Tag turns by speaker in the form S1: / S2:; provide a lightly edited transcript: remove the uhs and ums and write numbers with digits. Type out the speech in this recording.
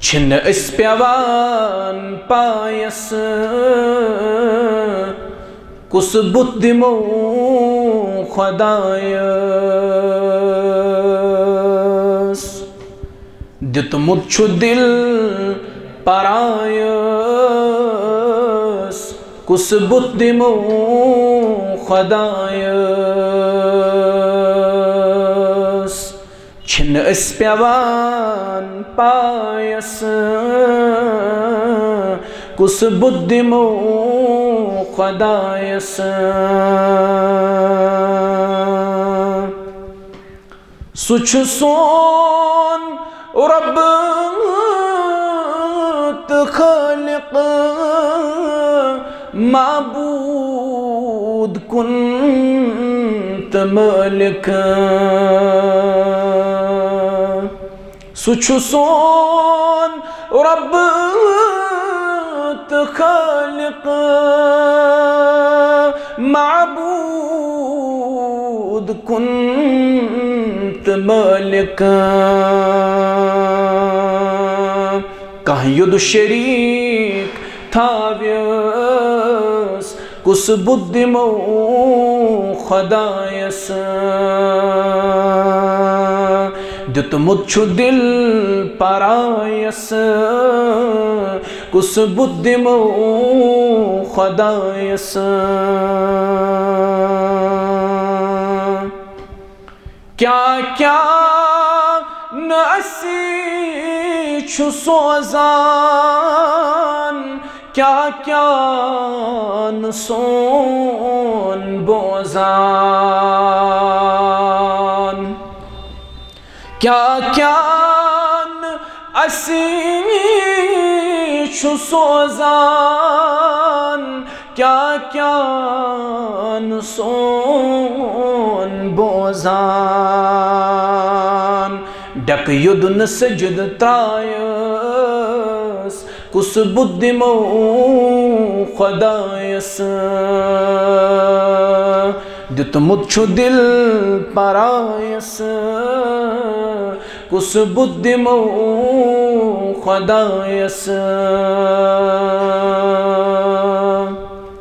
S1: छिन अस पेवान पायस कुस बुत दिमो खुदायस दितमुत छु दिल परायस कुस बुत दिमो खुदायस छिन अस पेवान पायस कुस बुत दिमो खुदायस सुछ सोन रब खालिक माबूद कुंत मालिक सुछ सोन रब खालिक माबूद कुंत मालिक कह युद शरीक थाव्यस कुस बुद्धिमो खुदायस दितमुत छु दिल परायस कुस बुद्धिमो खुदायस क्या क्या न असी छु सोजान क्या क्या न सोन बोजान क्या क्या न असी छु सोजान क्या क्या न सोन बोजान डक युद न सजद त्रायस कुस बुद्धिमो खुदायस दितमुत छु दिल परायस कुस बुद्धिमो खुदायस